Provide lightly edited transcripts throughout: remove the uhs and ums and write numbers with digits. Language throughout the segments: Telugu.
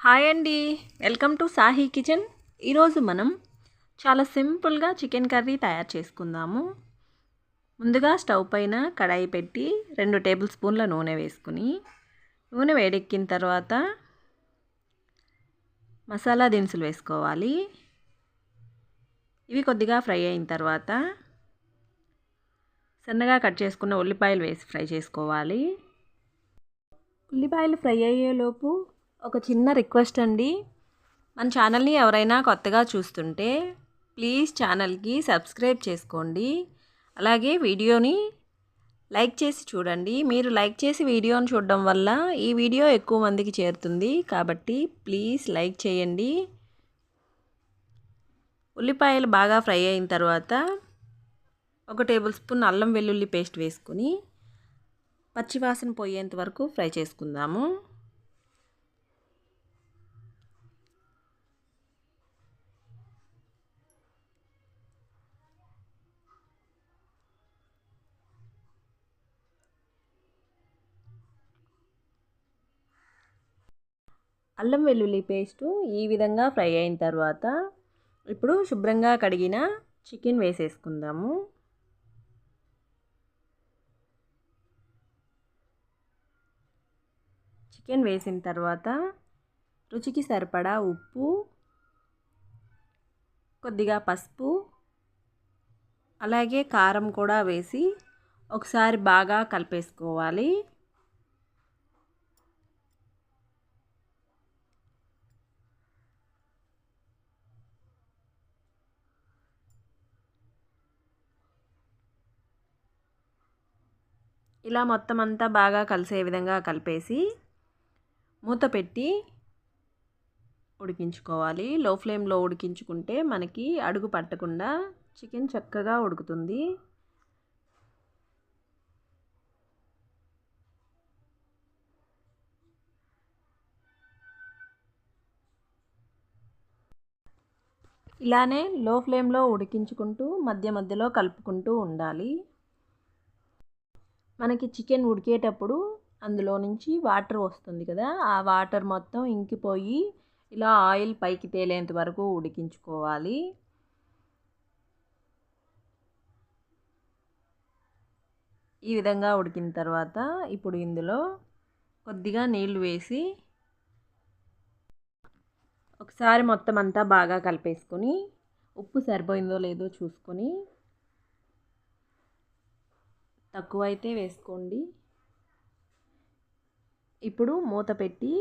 హాయ్ అండి, వెల్కమ్ టు సాహీ కిచెన్. ఈరోజు మనం చాలా సింపుల్గా చికెన్ కర్రీ తయారు చేసుకుందాము. ముందుగా స్టవ్ పైన కడాయి పెట్టి 2 టేబుల్ స్పూన్ల నూనె వేసుకుని, నూనె వేడెక్కిన తర్వాత మసాలా దినుసులు వేసుకోవాలి. ఇవి కొద్దిగా ఫ్రై అయిన తర్వాత సన్నగా కట్ చేసుకున్న ఉల్లిపాయలు వేసి ఫ్రై చేసుకోవాలి. ఉల్లిపాయలు ఫ్రై అయ్యేలోపు ఒక చిన్న రిక్వెస్ట్ అండి, మన ఛానల్ని ఎవరైనా కొత్తగా చూస్తుంటే ప్లీజ్ ఛానల్కి సబ్స్క్రైబ్ చేసుకోండి. అలాగే వీడియోని లైక్ చేసి చూడండి. మీరు లైక్ చేసి వీడియోని చూడడం వల్ల ఈ వీడియో ఎక్కువ మందికి చేరుతుంది, కాబట్టి ప్లీజ్ లైక్ చేయండి. ఉల్లిపాయలు బాగా ఫ్రై అయిన తర్వాత 1 టేబుల్ స్పూన్ అల్లం వెల్లుల్లి పేస్ట్ వేసుకుని పచ్చివాసన పోయేంత వరకు ఫ్రై చేసుకుందాము. అల్లం వెల్లుల్లి పేస్టు ఈ విధంగా ఫ్రై అయిన తర్వాత ఇప్పుడు శుభ్రంగా కడిగిన చికెన్ వేసేసుకుందాము. చికెన్ వేసిన తర్వాత రుచికి సరిపడా ఉప్పు, కొద్దిగా పసుపు, అలాగే కారం కూడా వేసి ఒకసారి బాగా కలిపేసుకోవాలి. ఇలా మొత్తం అంతా బాగా కలిసే విధంగా కలిపేసి మూత పెట్టి ఉడికించుకోవాలి. లో ఫ్లేమ్లో ఉడికించుకుంటే మనకి అడుగు పట్టకుండా చికెన్ చక్కగా ఉడుకుతుంది. ఇలానే లో ఫ్లేమ్లో ఉడికించుకుంటూ మధ్య మధ్యలో కలుపుకుంటూ ఉండాలి. మనకి చికెన్ ఉడికేటప్పుడు అందులో నుంచి వాటర్ వస్తుంది కదా, ఆ వాటర్ మొత్తం ఇంకిపోయి ఇలా ఆయిల్ పైకి తేలేంత వరకు ఉడికించుకోవాలి. ఈ విధంగా ఉడికిన తర్వాత ఇప్పుడు ఇందులో కొద్దిగా నీళ్లు వేసి ఒకసారి మొత్తం అంతా బాగా కలిపేసుకొని ఉప్పు సరిపోయిందో లేదో చూసుకొని, తక్కువైతే వేసుకోండి. ఇప్పుడు మూత పెట్టి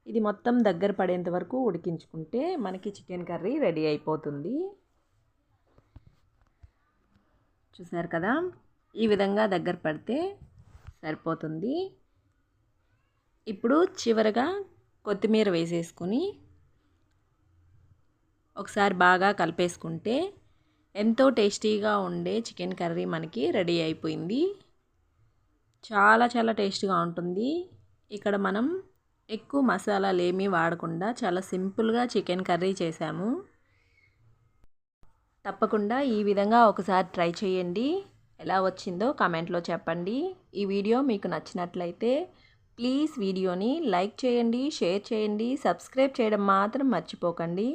ఇది మొత్తం దగ్గర పడేంత వరకు ఉడికించుకుంటే మనకి చికెన్ కర్రీ రెడీ అయిపోతుంది. చూసారు కదా, ఈ విధంగా దగ్గర పడితే సరిపోతుంది. ఇప్పుడు చివరగా కొత్తిమీర వేసేసుకొని ఒకసారి బాగా కలిపేసుకుంటే ఎంతో టేస్టీగా ఉండే చికెన్ కర్రీ మనకి రెడీ అయిపోయింది. చాలా చాలా టేస్టీగా ఉంటుంది. ఇక్కడ మనం ఎక్కువ మసాలాలు ఏమీ వాడకుండా చాలా సింపుల్గా చికెన్ కర్రీ చేసాము. తప్పకుండా ఈ విధంగా ఒకసారి ట్రై చేయండి. ఎలా వచ్చిందో కామెంట్లో చెప్పండి. ఈ వీడియో మీకు నచ్చినట్లయితే ప్లీజ్ వీడియోని లైక్ చేయండి, షేర్ చేయండి, సబ్స్క్రైబ్ చేయడం మాత్రం మర్చిపోకండి.